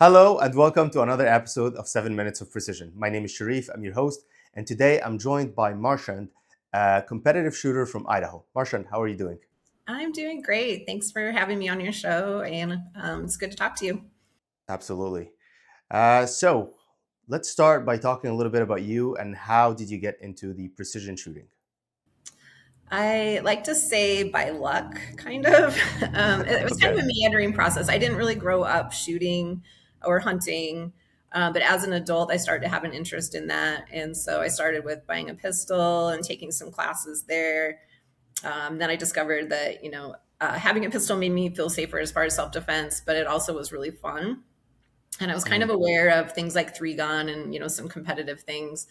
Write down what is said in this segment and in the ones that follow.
Hello and welcome to another episode of 7 Minutes of Precision. My name is Sharif, I'm your host, and today I'm joined by Marchand, a competitive shooter from Idaho. Marchand, how are you doing? I'm doing great. Thanks for having me on your show, and it's good to talk to you. Absolutely. So let's start by talking a little bit about you and how did you get into the precision shooting? I like to say by luck, kind of. It was kind Okay. of a meandering process. I didn't really grow up shooting or hunting, but as an adult, I started to have an interest in that. And so I started with buying a pistol and taking some classes there. Then I discovered that, having a pistol made me feel safer as far as self defense, but it also was really fun. And I was kind Mhm. of aware of things like three gun and, some competitive things.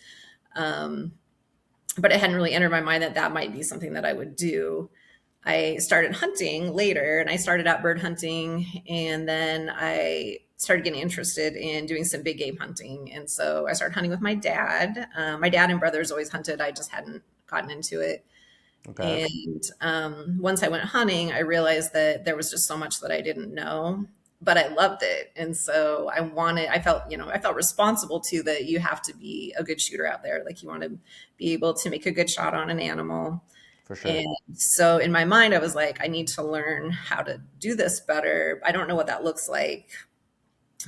Um, but it hadn't really entered my mind that that might be something that I would do. I started hunting later and I started out bird hunting and then I started getting interested in doing some big game hunting. And so I started hunting with my dad. My dad and brothers always hunted. I just hadn't gotten into it. Okay. And once I went hunting, I realized that there was just so much that I didn't know, but I loved it. And so I felt responsible too that you have to be a good shooter out there. Like you want to be able to make a good shot on an animal. For sure. And so in my mind, I was like, I need to learn how to do this better. I don't know what that looks like.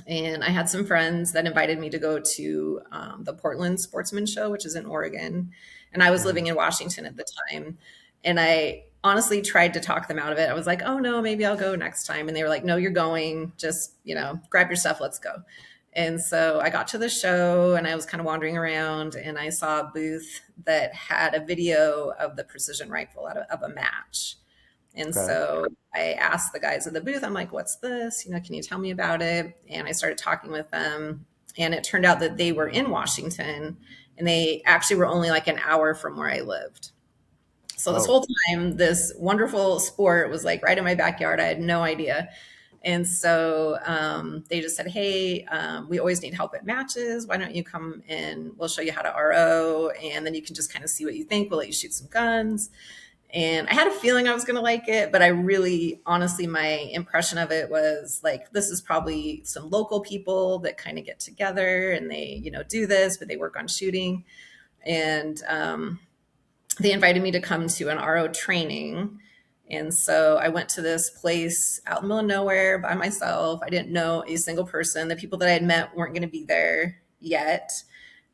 And I had some friends that invited me to go to the Portland Sportsman Show, which is in Oregon. And I was Mhm. living in Washington at the time. And I honestly tried to talk them out of it. I was like, oh no, maybe I'll go next time. And they were like, no, you're going. Just, grab your stuff, let's go. And so I got to the show and I was kind of wandering around and I saw a booth that had a video of the precision rifle of a match. And Okay. so I asked the guys at the booth, I'm like, what's this? Can you tell me about it? And I started talking with them. And it turned out that they were in Washington and they actually were only like an hour from where I lived. So this Oh, whole time, this wonderful sport was like right in my backyard. I had no idea. And so they just said, hey, we always need help at matches. Why don't you come in? We'll show you how to RO. And then you can just kind of see what you think. We'll let you shoot some guns. And I had a feeling I was going to like it, but I really, honestly, my impression of it was like, this is probably some local people that kind of get together and they, do this, but they work on shooting. And they invited me to come to an RO training. And so I went to this place out in the middle of nowhere by myself. I didn't know a single person. The people that I had met weren't going to be there yet.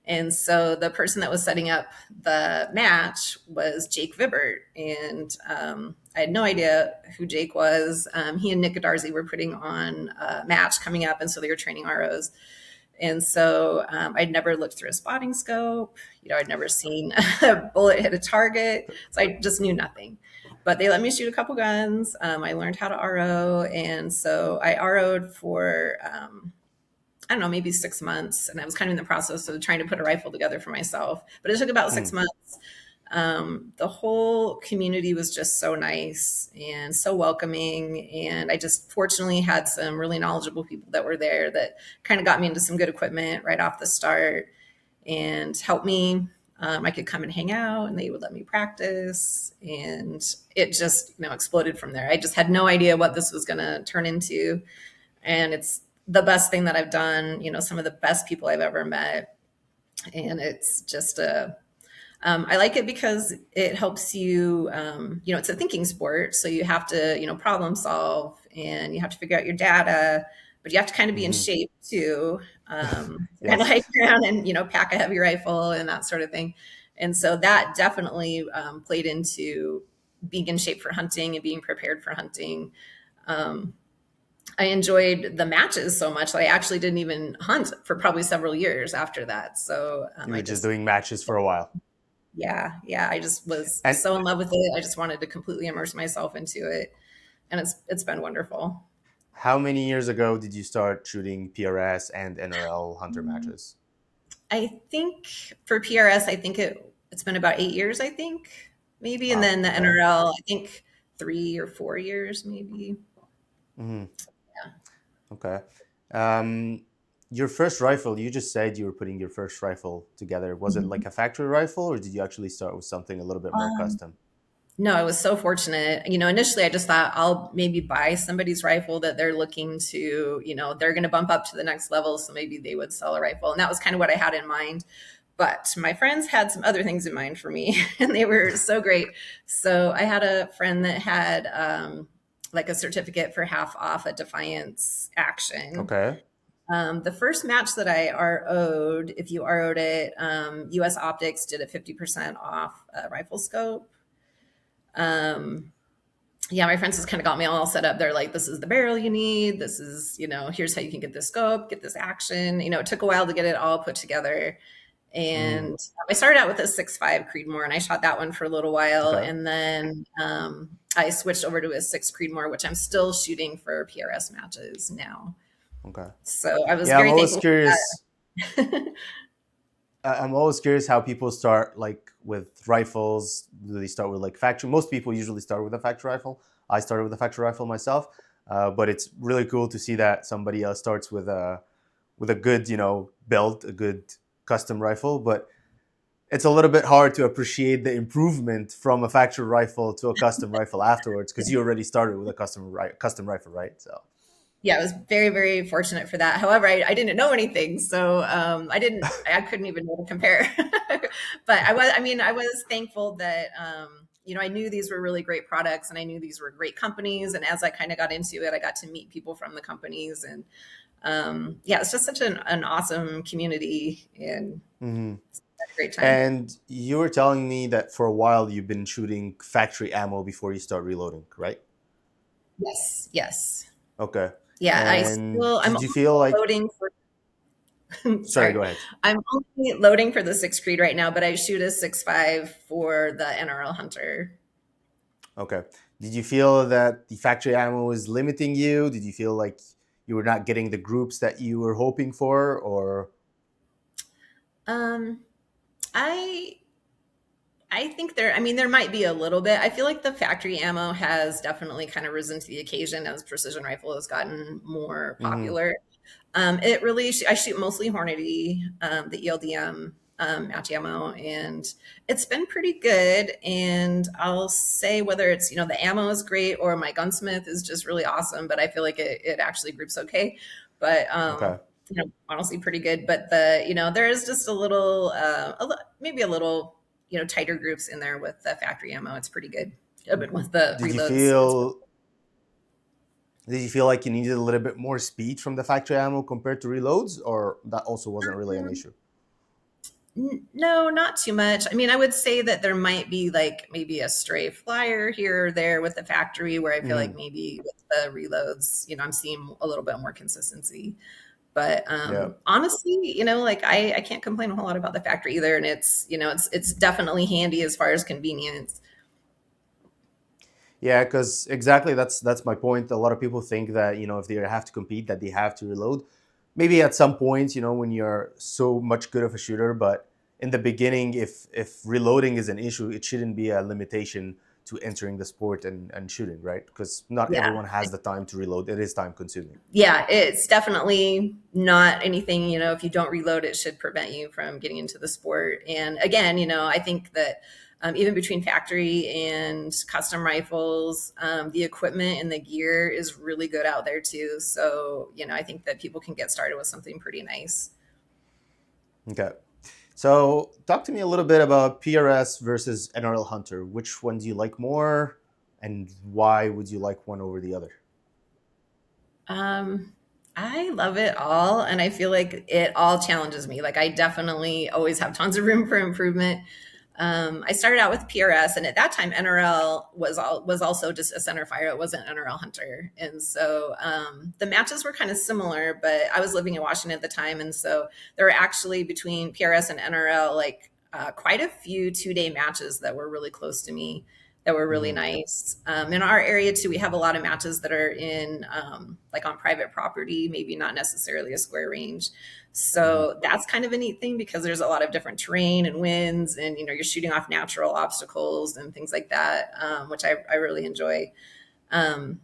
And so the person that was setting up the match was Jake Vibert. And I had no idea who Jake was. He and Nick Godarzi were putting on a match coming up. And so they were training ROs. And so I'd never looked through a spotting scope. I'd never seen a bullet hit a target. So I just knew nothing. But they let me shoot a couple guns. I learned how to RO. And so I RO'd for I don't know, maybe 6 months. And I was kind of in the process of trying to put a rifle together for myself. But it took about hmm. 6 months. The whole community was just so nice and so welcoming. And I just fortunately had some really knowledgeable people that were there that kind of got me into some good equipment right off the start and helped me. I could come and hang out and they would let me practice. And it just, exploded from there. I just had no idea what this was going to turn into, and it's the best thing that I've done. Some of the best people I've ever met, and it's just I like it because it helps you. It's a thinking sport, so you have to problem solve and you have to figure out your data, but you have to kind of be in Hmm. shape too. Kind of Yes. hike around and pack a heavy rifle and that sort of thing. And so that definitely played into being in shape for hunting and being prepared for hunting. Um, I enjoyed the matches so much that I actually didn't even hunt for probably several years after that. So You I were just just, doing matches for a while. yeah, I just was And so in love with it. I just wanted to completely immerse myself into it, and it's been wonderful. how many years ago did you start shooting PRS and NRL hunter matches? I think for PRS, I think it's been about 8 years. I think maybe, and Wow. then the Okay. NRL, I think 3 or 4 years, maybe. Hmm. Yeah. Okay. Um, your first rifle, you just said you were putting your first rifle together. Was it like Mhm. a factory rifle, or did you actually start with something a little bit more Um, custom? No, I was so fortunate. Initially I just thought I'll maybe buy somebody's rifle that they're looking to, they're going to bump up to the next level. So maybe they would sell a rifle. And that was kind of what I had in mind. But my friends had some other things in mind for me, and they were so great. So I had a friend that had like a certificate for half off a Defiance action. Okay. The first match that I RO'd, if you RO'd it, US Optics did a 50% off rifle scope. Yeah, my friends just kind of got me all set up. They're like, this is the barrel you need. This is, here's how you can get this scope, get this action. It took a while to get it all put together. Mm, And I started out with a 6.5 Creedmoor, and I shot that one for a little while. okay. And then I switched over to a 6 Creedmoor, which I'm still shooting for PRS matches now. Okay. So I was Yeah, I'm very always thankful for curious. that. I'm always curious how people start, like with rifles. Do they start with like factory? Most people usually start with a factory rifle. I started with a factory rifle myself, but it's really cool to see that somebody else starts with a good, build, a good custom rifle. But it's a little bit hard to appreciate the improvement from a factory rifle to a custom rifle afterwards because you already started with a custom rifle, right? So Yeah, I was very, very fortunate for that. However, I didn't know anything, so I couldn't even know to compare. But I was thankful that, I knew these were really great products, and I knew these were great companies. And as I kind of got into it, I got to meet people from the companies, and yeah, it's just such an awesome community, and hmm. a great time. And you were telling me that for a while you've been shooting factory ammo before you start reloading, right? Yes, yes, Okay. yeah. And I'm did you only feel like, loading for. sorry, Sorry. go ahead. I'm only loading for the 6 Creed right now, but I shoot a 6.5 for the NRL Hunter. Okay. Did you feel that the factory ammo was limiting you? Did you feel like you were not getting the groups that you were hoping for, or Um, I I think there might be a little bit. I feel like the factory ammo has definitely kind of risen to the occasion as precision rifle has gotten more hmm. popular. I shoot mostly Hornady, the ELDM match ammo, and it's been pretty good. And I'll say whether it's, the ammo is great or my gunsmith is just really awesome, but I feel like it actually groups okay. But, Okay. honestly pretty good. But there is just maybe a little, tighter groups in there with the factory ammo. It's pretty good. But with the Did you reloads, feel did you feel like you needed a little bit more speed from the factory ammo compared to reloads, or that also wasn't really an issue? No, not too much. I mean, I would say that there might be like maybe a stray flyer here or there with the factory where I feel like Hmm. maybe with the reloads, I'm seeing a little bit more consistency. But Yeah. honestly, like I can't complain a whole lot about the factory either. And it's definitely handy as far as convenience. Yeah, because exactly that's my point. A lot of people think that if they have to compete, that they have to reload. Maybe at some point, when you're so much good of a shooter, but in the beginning, if reloading is an issue, it shouldn't be a limitation to entering the sport and shooting, right? Because not Yeah. everyone has the time to reload. It is time consuming. Yeah, it's definitely not anything, if you don't reload, it should prevent you from getting into the sport. And again, I think that even between factory and custom rifles, the equipment and the gear is really good out there too. So, I think that people can get started with something pretty nice. Okay. So talk to me a little bit about PRS versus NRL Hunter. Which one do you like more, and why would you like one over the other? Um, I love it all, and I feel like it all challenges me. Like I definitely always have tons of room for improvement. I started out with PRS, and at that time, NRL was also just a center fire. It wasn't NRL Hunter, and so the matches were kind of similar. But I was living in Washington at the time, and so there were actually between PRS and NRL like quite a few 2-day matches that were really close to me that were really Hmm. nice. In our area too, we have a lot of matches that are in like on private property, maybe not necessarily a square range. Hmm. So that's kind of a neat thing because there's a lot of different terrain and winds, and you're shooting off natural obstacles and things like that, which I really enjoy. Um,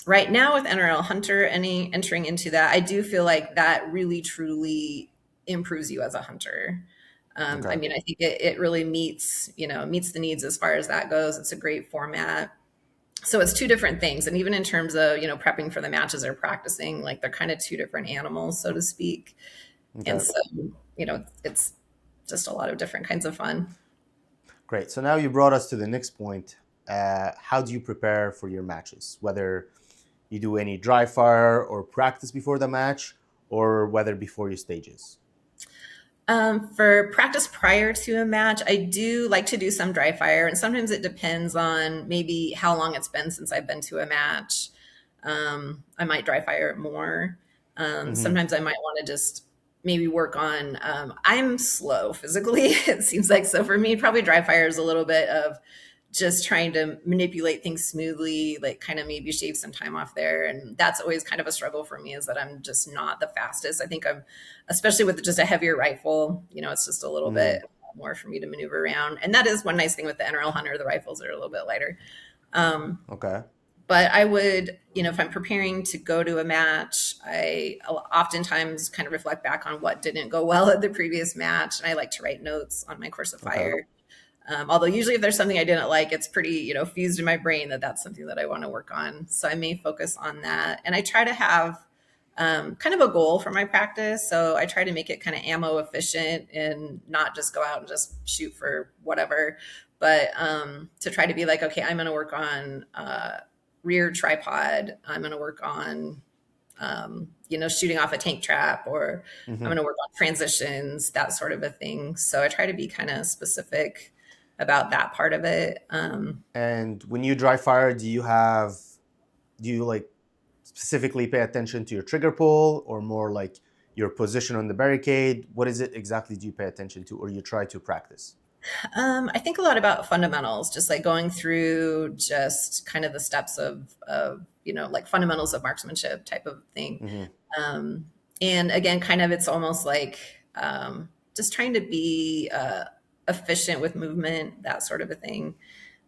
right now with NRL Hunter, any entering into that, I do feel like that really truly improves you as a hunter. I Okay. mean, I think it really meets, meets the needs as far as that goes. It's a great format. So it's two different things. And even in terms of, prepping for the matches or practicing, like they're kind of two different animals, so to speak. And Okay. so, it's just a lot of different kinds of fun. Great. So now you brought us to the next point. How do you prepare for your matches? Whether you do any dry fire or practice before the match, or whether before your stages. For practice prior to a match, I do like to do some dry fire, and sometimes it depends on maybe how long it's been since I've been to a match. I might dry fire it more. Hmm. Sometimes I might want to just maybe work on. I'm slow physically, it seems like. So for me, probably dry fire is a little bit of just trying to manipulate things smoothly, like kind of maybe shave some time off there. And that's always kind of a struggle for me, is that I'm just not the fastest. I think I'm, especially with just a heavier rifle, it's just a little Hmm. bit more for me to maneuver around. And that is one nice thing with the NRL Hunter, the rifles are a little bit lighter. Um, Okay. but I would, if I'm preparing to go to a match, I oftentimes kind of reflect back on what didn't go well at the previous match. And I like to write notes on my course of Okay. fire. Although usually if there's something I didn't like, it's pretty, fused in my brain that that's something that I want to work on. So I may focus on that. And I try to have kind of a goal for my practice. So I try to make it kind of ammo efficient and not just go out and just shoot for whatever, but to try to be like, okay, I'm going to work on rear tripod. I'm going to work on, shooting off a tank trap, or I'm going Hmm. to work on transitions, that sort of a thing. So I try to be kind of specific about that part of it. And when you dry fire, do you like specifically pay attention to your trigger pull or more like your position on the barricade? What is it exactly do you pay attention to or you try to practice? I think a lot about fundamentals, just like going through just kind of the steps of like fundamentals of marksmanship type of thing. Hmm. Um, and again, kind of it's almost like just trying to be efficient with movement, that sort of a thing.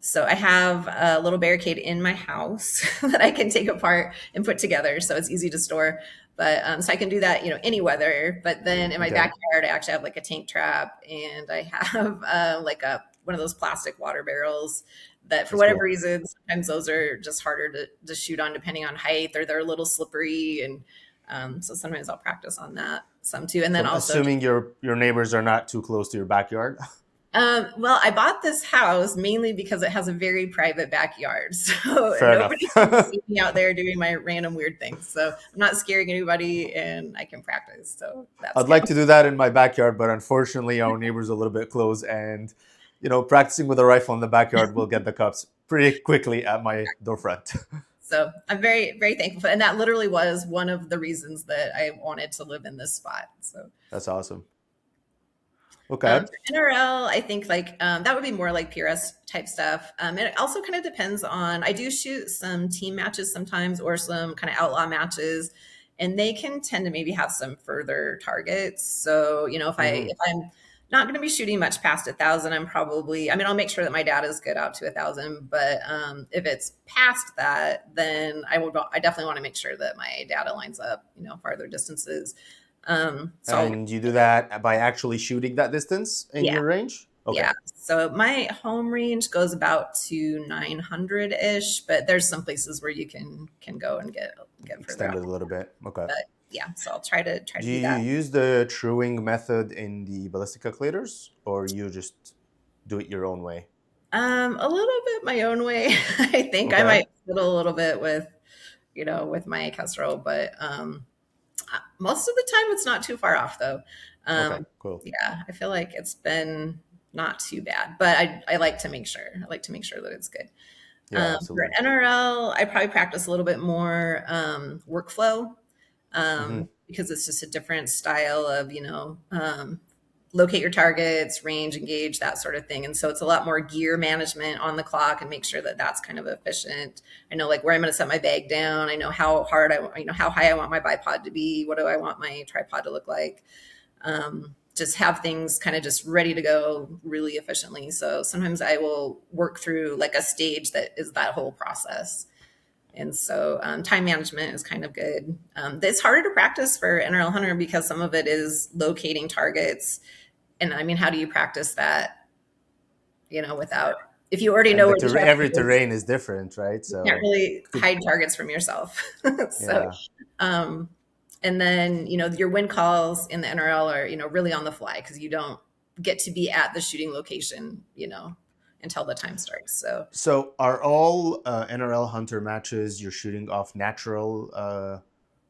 So I have a little barricade in my house that I can take apart and put together, so it's easy to store. But so I can do that, any weather. But then in my Okay. backyard, I actually have like a tank trap, and I have like a one of those plastic water barrels that, for That's whatever cool. reason, sometimes those are just harder to shoot on depending on height, or they're a little slippery, and so sometimes I'll practice on that some too. And So then I'm also assuming your neighbors are not too close to your backyard. well, I bought this house mainly because it has a very private backyard. So Fair enough. nobody can see me out there doing my random weird things. So I'm not scaring anybody, and I can practice. So that's I'd good. like to do that in my backyard, but unfortunately, our neighbor's a little bit close, and practicing with a rifle in the backyard will get the cops pretty quickly at my door front. So I'm very, very thankful for, and that literally was one of the reasons that I wanted to live in this spot. So That's awesome. Okay. for NRL, I think like that would be more like PRS type stuff. And it also kind of depends on. I do shoot some team matches sometimes, or some kind of outlaw matches, and they can tend to maybe have some further targets. So Hmm. if I'm not going to be shooting much past 1,000, I'm probably. I mean, I'll make sure that my data is good out to 1,000. But if it's past that, then I will. I definitely want to make sure that my data lines up. Farther distances. So I'll, And you do that by actually shooting that distance in yeah. your range? Okay. Yeah. So my home range goes about to 900 ish, but there's some places where you can go and get further Extend out. it a little bit. Okay. But yeah, so I'll try to Do do you that. use the truing method in the ballistic calculators or you just do it your own way? A little bit my own way. I think I Okay. might fiddle a little bit with with my casserole, but most of the time it's not too far off though. Okay. Cool. Yeah, I feel like it's been not too bad, but I like to make sure. I like to make sure that it's good. Yeah, For absolutely. NRL, I probably practice a little bit more workflow, Hmm. because it's just a different style of, locate your targets, range, engage, that sort of thing. And so it's a lot more gear management on the clock, and make sure that that's kind of efficient. I know like where I'm going to set my bag down. I know how hard how high I want my bipod to be. What do I want my tripod to look like? Just have things kind of just ready to go really efficiently. So sometimes I will work through like a stage that is that whole process. And so time management is kind of good. It's harder to practice for NRL Hunter because some of it is locating targets. And I mean, how do you practice that, without, if you already And know where the target every is, terrain is different, right? you can't So really could hide targets from yourself. So, yeah. um, and then, your wind calls in the NRL are, really on the fly because you don't get to be at the shooting location, until the time starts. So, So are all NRL hunter matches you're shooting off natural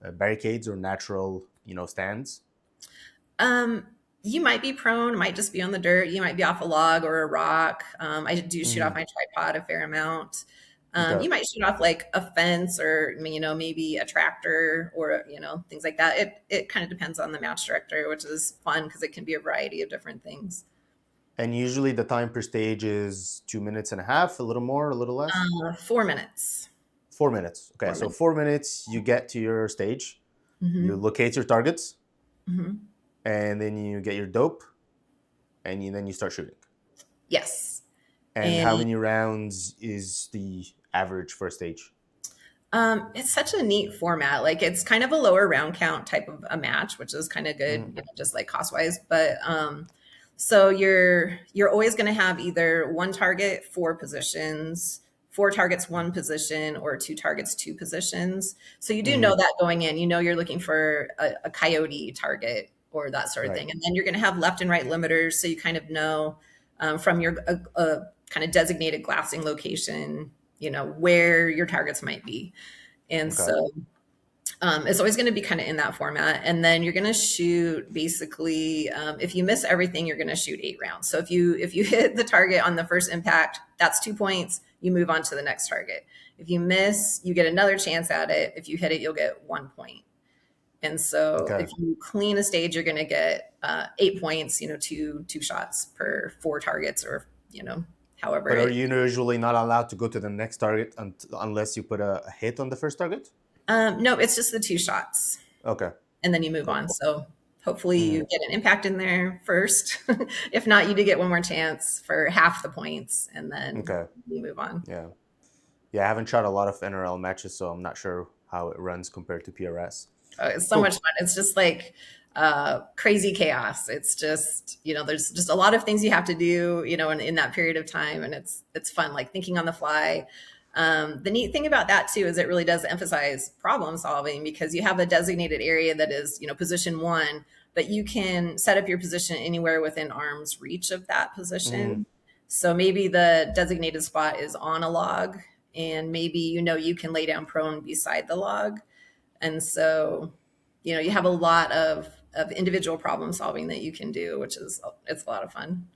barricades or natural, stands? Um, you might be prone, might just be on the dirt. You might be off a log or a rock. I do shoot off Hmm. my tripod a fair amount. Okay. You might shoot off like a fence or, maybe a tractor or, things like that. It kind of depends on the match director, which is fun because it can be a variety of different things. And usually the time per stage is 2 minutes and a half, a little more, a little less. 4 minutes. 4 minutes. Okay, Four so minutes. 4 minutes, you get to your stage, you Hmm. locate your targets, Hmm. and then you get your dope, and then you start shooting. Yes. And how And many rounds is the average for a stage? it's such a neat format. Like it's kind of a lower round count type of a match, which is kind of good, Mm-hmm. just like cost wise. But so you're always going to have either one target, four positions, four targets, one position, or two targets, two positions. So you do know Mm-hmm. that going in. You know you're looking for a coyote target or that sort of Right. thing, and then you're going to have left and right limiters. So you kind of know from your kind of designated glassing location, where your targets might be. And Okay. so it's always going to be kind of in that format. And then you're going to shoot basically, if you miss everything, you're going to shoot 8 rounds. So if you hit the target on the first impact, that's 2 points. You move on to the next target. If you miss, you get another chance at it. If you hit it, you'll get 1 point. And so Okay. if you clean a stage, you're going to get 8 points. Two shots per four targets, or however But are it. you usually not allowed to go to the next target unless you put a hit on the first target? No, it's just the two shots. Okay. And then you move Cool. on. So hopefully you Mm, get an impact in there first. If not, you do get one more chance for half the points, and then okay. you move on. Yeah. Yeah, I haven't shot a lot of NRL matches, so I'm not sure how it runs compared to PRS. Oh, it's so much Cool. fun. It's just like crazy chaos. It's just, there's just a lot of things you have to do, in that period of time. And it's fun, like thinking on the fly. The neat thing about that too is it really does emphasize problem solving because you have a designated area that is, position one, but you can set up your position anywhere within arm's reach of that Mm, position. So maybe the designated spot is on a log, and maybe you can lay down prone beside the log. And so, you have a lot of individual problem solving that you can do, which is it's a lot of fun.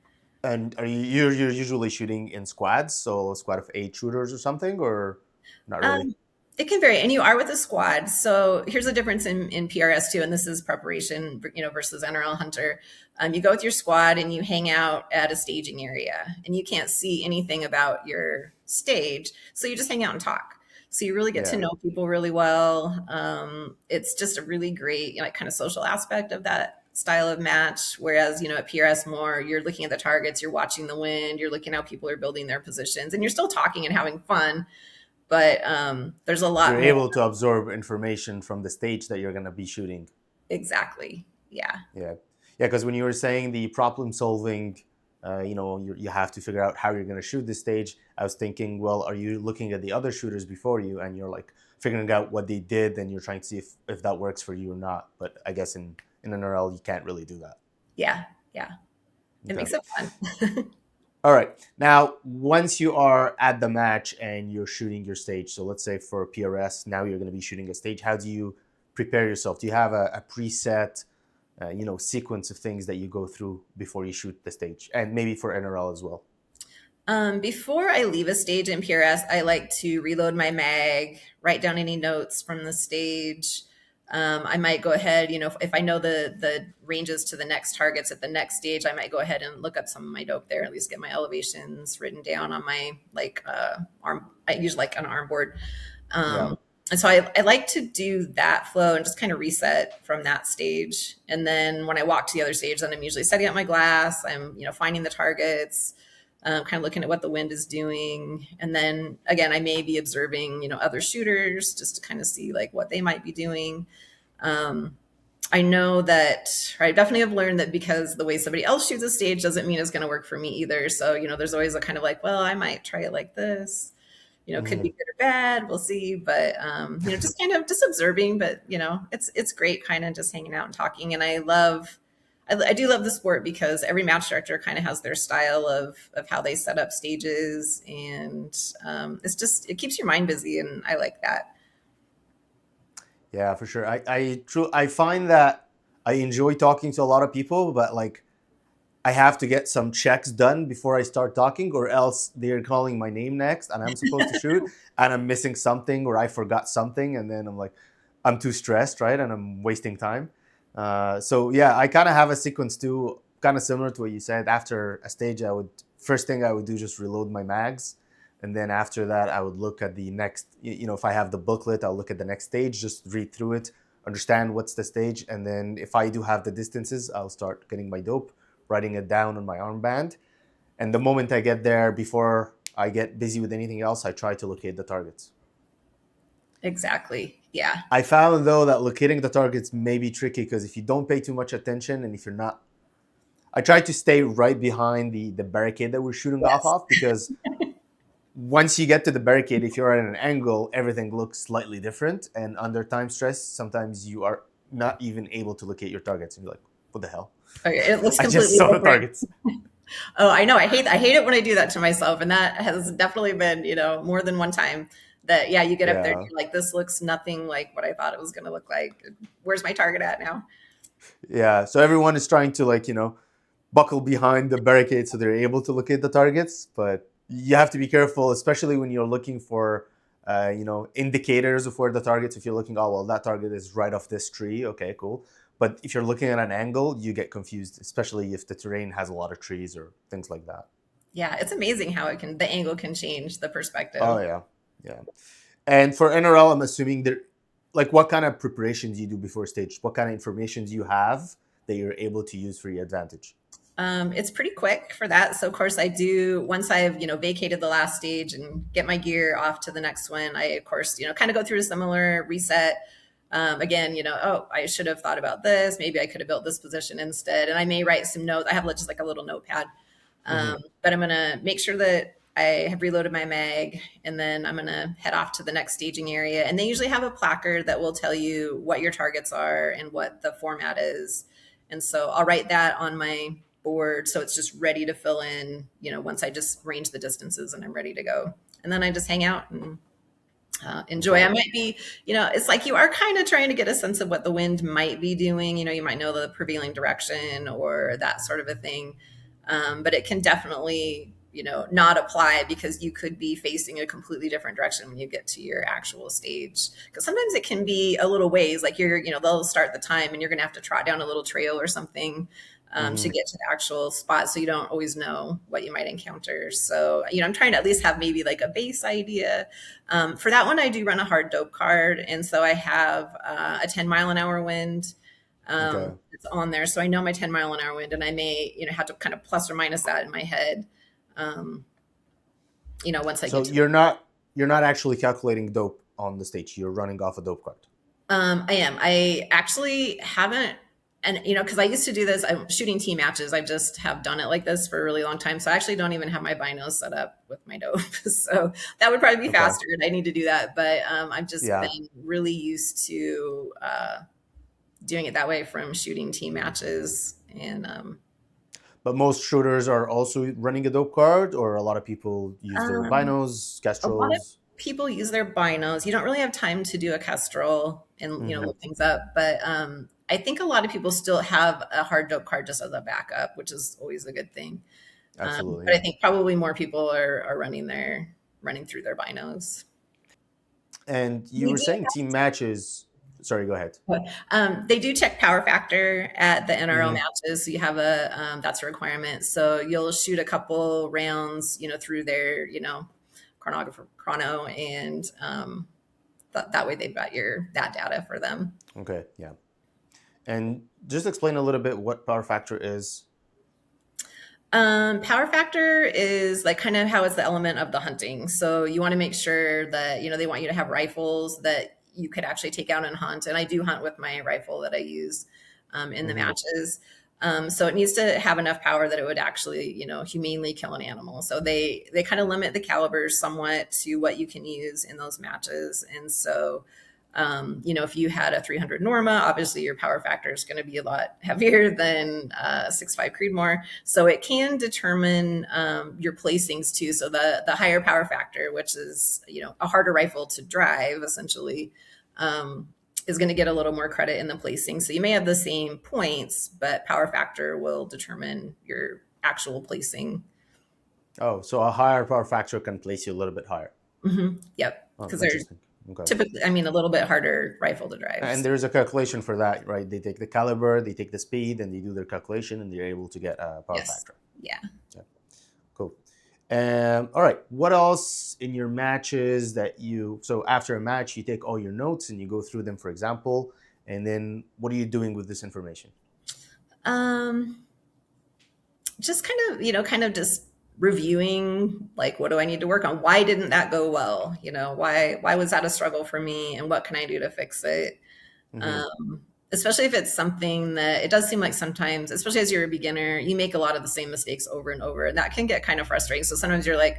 and you're usually shooting in squads, so a squad of 8 shooters or something, or not really? Um, it can vary, and you are with a squad. So here's the difference in PRS too, and this is preparation, versus NRL Hunter. You go with your squad and you hang out at a staging area, and you can't see anything about your stage, so you just hang out and talk. So you really get to Yeah. know people really well. It's just a really great, kind of social aspect of that style of match. Whereas, at PRS more, you're looking at the targets, you're watching the wind, you're looking how people are building their positions, and you're still talking and having fun, but there's a You're lot more. able to absorb information from the stage that you're going to be shooting. Exactly. Yeah. Yeah, yeah. Because when you were saying the problem solving, you have to figure out how you're going to shoot this stage. I was thinking, well, are you looking at the other shooters before you, and you're like figuring out what they did, and you're trying to see if that works for you or not. But I guess in an RL, you can't really do that. Yeah. Yeah. It Okay. makes it fun. All right. Now, once you are at the match and you're shooting your stage, so let's say for PRS, now you're going to be shooting a stage. How do you prepare yourself? Do you have a preset, sequence of things that you go through before you shoot the stage, and maybe for NRL as well? Before I leave a stage in PRS, I like to reload my mag, write down any notes from the stage. I might go ahead, if I know the ranges to the next targets at the next stage, I might go ahead and look up some of my dope there, at least get my elevations written down on my arm. I use like an arm board. Yeah. And so I like to do that flow and just kind of reset from that stage. And then when I walk to the other stage, then I'm usually setting up my glass. I'm, finding the targets, kind of looking at what the wind is doing. And then again, I may be observing, other shooters just to kind of see like what they might be doing. Um, I know that, or I definitely have learned that because the way somebody else shoots a stage doesn't mean it's going to work for me either. So, there's always a kind of like, well, I might try it like this. Could be Mhm. good or bad. We'll see. But, just kind of just observing. But, it's great kind of just hanging out and talking. And I do love the sport because every match director kind of has their style of how they set up stages. And it keeps your mind busy. And I like that. Yeah, for sure. I find that I enjoy talking to a lot of people, but like I have to get some checks done before I start talking, or else they're calling my name next and I'm supposed to shoot and I'm missing something or I forgot something. And then I'm like, I'm too stressed, right? And I'm wasting time. So, yeah, I kind of have a sequence too, kind of similar to what you said. After a stage, first thing I would do, just reload my mags. And then after that, I would look at the next, if I have the booklet, I'll look at the next stage, just read through it, understand what's the stage. And then if I do have the distances, I'll start getting my dope, writing it down on my armband. And the moment I get there, before I get busy with anything else, I try to locate the targets. Exactly. Yeah. I found though that locating the targets may be tricky because if you don't pay too much attention and if you're not, I try to stay right behind the barricade that we're shooting off Yes. of, because once you get to the barricade, if you're at an angle, everything looks slightly different. And under time stress, sometimes you are not even able to locate your targets. And you're like, what the hell? Okay, it looks I just completely saw the different. targets. Oh, I know. I hate it when I do that to myself. And that has definitely been, more than one time that, yeah, you get up there and Yeah. you're like, this looks nothing like what I thought it was going to look like. Where's my target at now? Yeah. So everyone is trying to, like, buckle behind the barricade so they're able to locate the targets. But you have to be careful, especially when you're looking for, indicators of where the targets. If you're looking, oh well, that target is right off this tree. Okay, cool. But if you're looking at an angle, you get confused, especially if the terrain has a lot of trees or things like that. Yeah, it's amazing how the angle can change the Oh perspective. yeah, yeah. And for NRL, I'm assuming there, like, what kind of preparations you do before stage? What kind of information you have that you're able to use for your advantage? It's pretty quick for that. So of course I do once I've, vacated the last stage and get my gear off to the next one, I of course, kind of go through a similar reset. Again, oh, I should have thought about this. Maybe I could have built this position instead. And I may write some notes. I have just like a little notepad. Hmm. But I'm gonna make sure that I have reloaded my mag, and then I'm gonna head off to the next staging area. And they usually have a placard that will tell you what your targets are and what the format is. And so I'll write that on my board so it's just ready to fill in, once I just range the distances and I'm ready to go. And then I just hang out and enjoy. Okay. I might be, it's like you are kind of trying to get a sense of what the wind might be doing. You might know the prevailing direction or that sort of a thing. But it can definitely, not apply because you could be facing a completely different direction when you get to your actual stage. Because sometimes it can be a little ways, like they'll start the time and you're going to have to trot down a little trail or something to Hmm. get to the actual spot. So you don't always know what you might encounter. So, I'm trying to at least have maybe like a base idea. For that one, I do run a hard dope card. And so I have a 10-mile-an-hour wind. Okay. It's on there. So I know my 10-mile-an-hour wind, and I may, have to kind of plus or minus that in my head, um, once I get So to you're not actually calculating dope on the stage. You're running off a dope card. I am. I actually haven't, and because I used to do this, I'm shooting team matches. I just have done it like this for a really long time. So I actually don't even have my binos set up with my dope. So that would probably be Okay. faster, and I need to do that. But I've just Yeah. been really used to doing it that way from shooting team matches, and But most shooters are also running a dope card, or a lot of people use their um, binos, a lot of Castros. people use their binos. You don't really have time to do a kestrel and Hmm. look things up, but I think a lot of people still have a hard dope card just as a backup, which is always a good thing. Absolutely, But I yeah. think probably more people are running through their binos. And you We were do saying team matches. Sorry, go ahead. They do check power factor at the NRL Hmm. matches. So you have that's a requirement. So you'll shoot a couple rounds, through their, chronographer chrono, and that way they've got that data for them. Okay, yeah. And just explain a little bit what power factor is. Power factor is like kind of how it's the element of the hunting. So you want to make sure that, they want you to have rifles that you could actually take out and hunt. And I do hunt with my rifle that I use in the Hmm. matches. So it needs to have enough power that it would actually, humanely kill an animal. So they kind of limit the calibers somewhat to what you can use in those matches. And so, if you had a 300 Norma, obviously your power factor is going to be a lot heavier than 6.5 Creedmoor. So it can determine your placings too. So the higher power factor, which is a harder rifle to drive, essentially, is going to get a little more credit in the placing. So you may have the same points, but power factor will determine your actual placing. Oh, so a higher power factor can place you a little bit higher. Yep, Oh, because they're interesting. Okay. typically, a little bit harder rifle to drive. And there's a calculation for that, right? They take the caliber, they take the speed, and they do their calculation, and they're able to get a power Yes. factor. Yeah. Yeah, cool. All right. What else in your matches that you? So after a match, you take all your notes and you go through them, for example, and then what are you doing with this information? Um, just kind of just reviewing, like, what do I need to work on? Why didn't that go well? Why was that a struggle for me, and what can I do to fix it? Hmm. Especially if it's something that it does seem like sometimes, especially as you're a beginner, you make a lot of the same mistakes over and over, and that can get kind of frustrating. So sometimes you're like,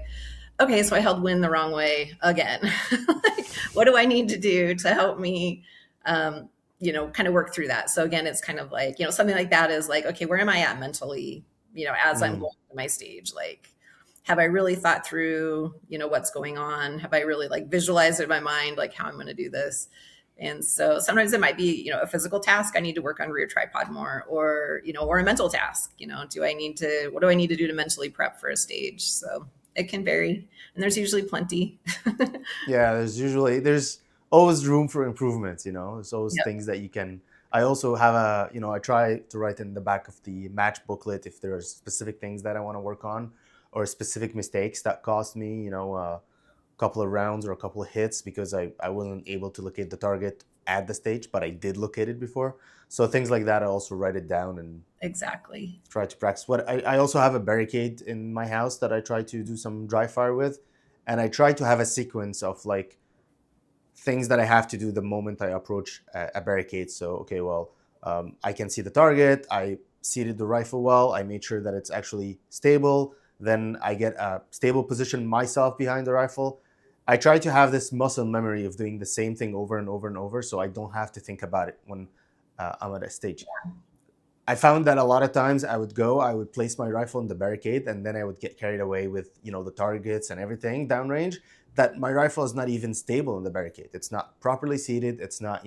okay, so I held wind the wrong way again. Like, what do I need to do to help me, kind of work through that? So again, it's kind of like, something like that is like, okay, where am I at mentally, as I'm Hmm. going through my stage? Like, have I really thought through, what's going on? Have I really like visualized it in my mind, like how I'm going to do this? And so sometimes it might be, a physical task. I need to work on rear tripod more, or a mental task. What do I need to do to mentally prep for a stage? So it can vary, and there's usually plenty. Yeah, there's always room for improvements. There's always Yep. things that you can. I also have I try to write in the back of the match booklet if there are specific things that I want to work on, or specific mistakes that cost me, a couple of rounds or a couple of hits because I wasn't able to locate the target at the stage, but I did locate it before. So things like that, I also write it down and Exactly. try to practice. I also have a barricade in my house that I try to do some dry fire with, and I try to have a sequence of like things that I have to do the moment I approach a barricade. So, okay, well, I can see the target. I seated the rifle well. I made sure that it's actually stable. Then I get a stable position myself behind the rifle. I try to have this muscle memory of doing the same thing over and over and over so I don't have to think about it when I'm at a stage. I found that a lot of times I would place my rifle in the barricade, and then I would get carried away with the targets and everything downrange. That my rifle is not even stable in the barricade. It's not properly seated. It's not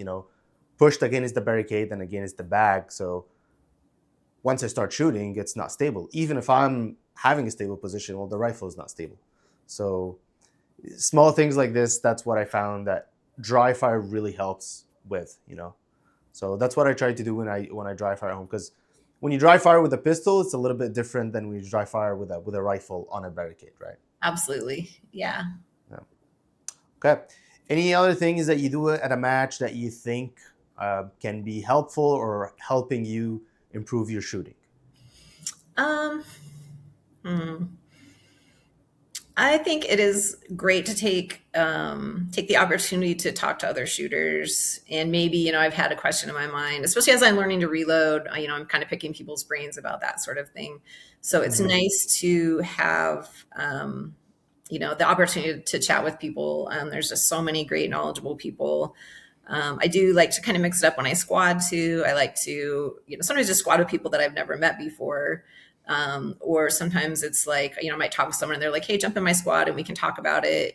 pushed against the barricade and against the bag. So once I start shooting, it's not stable. Even if I'm having a stable position, well, the rifle is not stable. So small things like this. That's what I found that dry fire really helps with. So that's what I try to do when I dry fire at home. Because when you dry fire with a pistol, it's a little bit different than when you dry fire with a rifle on a barricade, right? Absolutely. Yeah. Yeah. Okay. Any other things that you do at a match that you think can be helpful or helping you improve your shooting? Um, hmm. I think it is great to take the opportunity to talk to other shooters, and maybe I've had a question in my mind, especially as I'm learning to reload. I'm kind of picking people's brains about that sort of thing. So it's Hmm. nice to have the opportunity to chat with people. There's just so many great, knowledgeable people. I do like to kind of mix it up when I squad too. I like to, sometimes just squad with people that I've never met before. Or sometimes it's like, I might talk with someone and they're like, hey, jump in my squad and we can talk about it,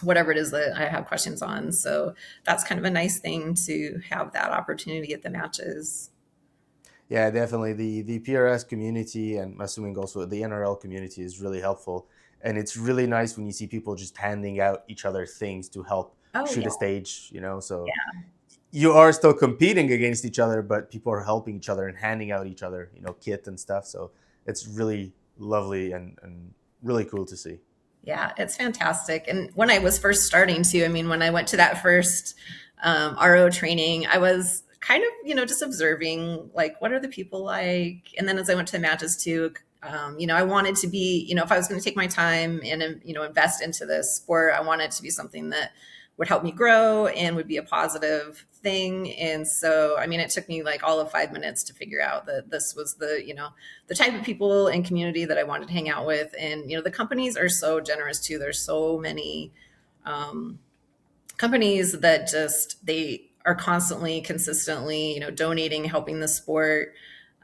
whatever it is that I have questions on. So that's kind of a nice thing to have that opportunity at the matches. Yeah, definitely. The PRS community and I'm assuming also the NRL community is really helpful. And it's really nice when you see people just handing out each other things to help Oh, shoot yeah. a stage. So you are still competing against each other, but people are helping each other and handing out each other kit and stuff. So it's really lovely and really cool to see. Yeah, it's fantastic. And when I was first starting to, when I went to that first RO training, I was kind of, just observing, like, what are the people like? And then as I went to the matches too, I wanted to be, if I was going to take my time and, invest into this sport, I wanted it to be something that would help me grow and would be a positive thing. And so, I mean, it took me like all of 5 minutes to figure out that this was the type of people and community that I wanted to hang out with. And, the companies are so generous too. There's so many um, companies that just, they are constantly, consistently, donating, helping the sport.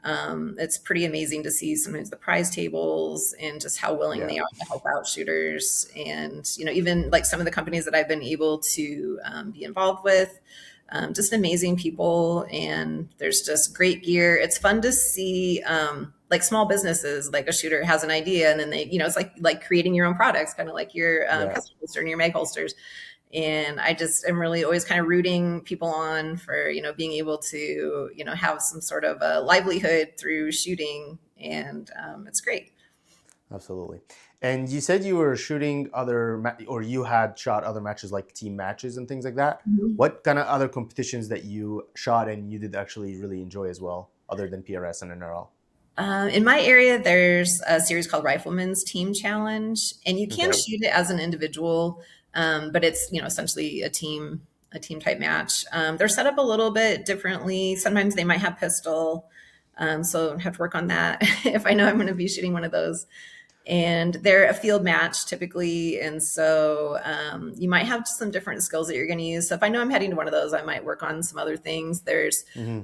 It's pretty amazing to see sometimes the prize tables and just how willing Yeah. they are to help out shooters. And, even like some of the companies that I've been able to be involved with, just amazing people. And there's just great gear. It's fun to see like small businesses, like a shooter has an idea and then they, it's like creating your own products, kind of like your Yeah. custom holster and your mag holsters. And I just am really always kind of rooting people on for, being able to, have some sort of a livelihood through shooting. And it's great. Absolutely. And you said you were shooting or you had shot other matches like team matches and things like that. Mhm. What kind of other competitions that you shot and you did actually really enjoy as well, other than PRS and NRL? In my area, there's a series called Rifleman's Team Challenge, and you can Okay. shoot it as an individual, but it's essentially a team type match. They're set up a little bit differently. Sometimes they might have pistol, so I have to work on that if I know I'm going to be shooting one of those. And they're a field match typically, and so you might have some different skills that you're going to use. So if I know I'm heading to one of those, I might work on some other things. There's Hmm.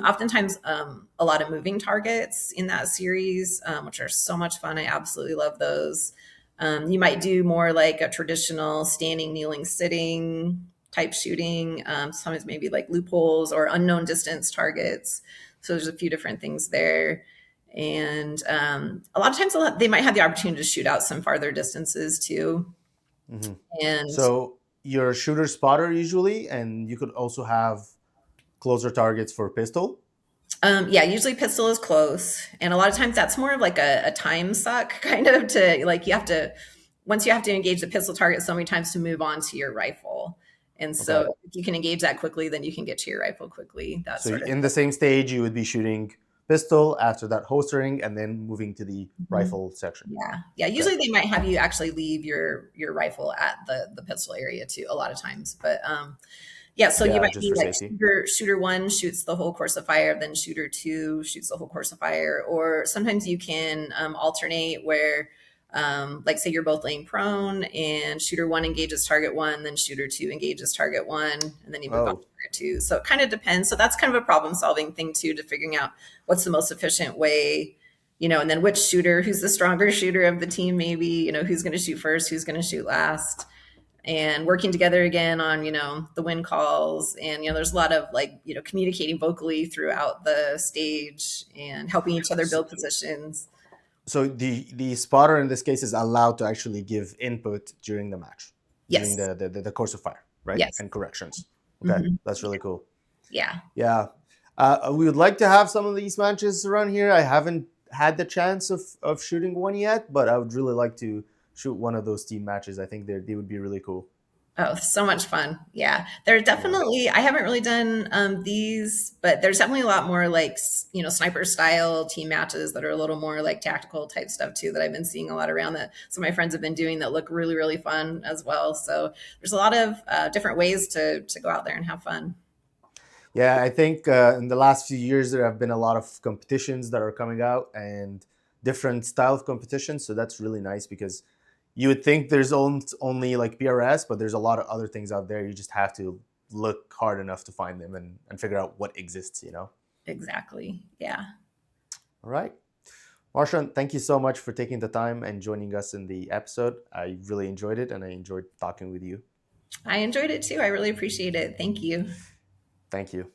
oftentimes a lot of moving targets in that series, which are so much fun. I absolutely love those. You might do more like a traditional standing, kneeling, sitting type shooting. Sometimes maybe like loopholes or unknown distance targets. So there's a few different things there. And a lot of times they might have the opportunity to shoot out some farther distances too. Hmm. And So you're a shooter spotter usually, and you could also have closer targets for pistol. Yeah, usually pistol is close. And a lot of times that's more of like a time suck kind of to like once you have to engage the pistol target so many times to move on to your rifle. And Okay. so if you can engage that quickly, then you can get to your rifle quickly, that So sort of in the same stage, you would be shooting pistol after that holstering and then moving to the thing. rifle section. Yeah. Yeah. Okay. Usually they might have you actually leave your rifle at the pistol area too, a lot of times. But yeah, so you Yeah, might just be for like safety. shooter one shoots the whole course of fire, then shooter two shoots the whole course of fire. Or sometimes you can alternate where, like, say you're both laying prone and shooter one engages target one, then shooter two engages target one, and then you move on to Oh, target two. So it kind of depends. So that's kind of a problem solving thing too, to figuring out what's the most efficient way. And then which shooter, who's the stronger shooter of the team, maybe, who's going to shoot first, who's going to shoot last, and working together again on the win calls. And there's a lot of like communicating vocally throughout the stage and helping each other so, build positions. so the spotter in this case is allowed to actually give input during the match, during Yes. the course of fire, right? Yes. And corrections. Okay, Hmm. that's really cool. Yeah. Yeah. We would like to have some of these matches around here. I haven't had the chance of shooting one yet, but I would really like to shoot one of those team matches. I think they would be really cool. Oh, so much fun. Yeah. There Yeah. definitely, I haven't really done these, but there's definitely a lot more like, sniper style team matches that are a little more like tactical type stuff too, that I've been seeing a lot around, that some of my friends have been doing, that look really, really fun as well. So there's a lot of different ways to go out there and have fun. Yeah, I think in the last few years there have been a lot of competitions that are coming out and different style of competitions. So that's really nice because you would think there's only like PRS, but there's a lot of other things out there. You just have to look hard enough to find them and figure out what exists. Exactly. Yeah. All right. Marchand, thank you so much for taking the time and joining us in the episode. I really enjoyed it and I enjoyed talking with you. I enjoyed it too. I really appreciate it. Thank you. Thank you.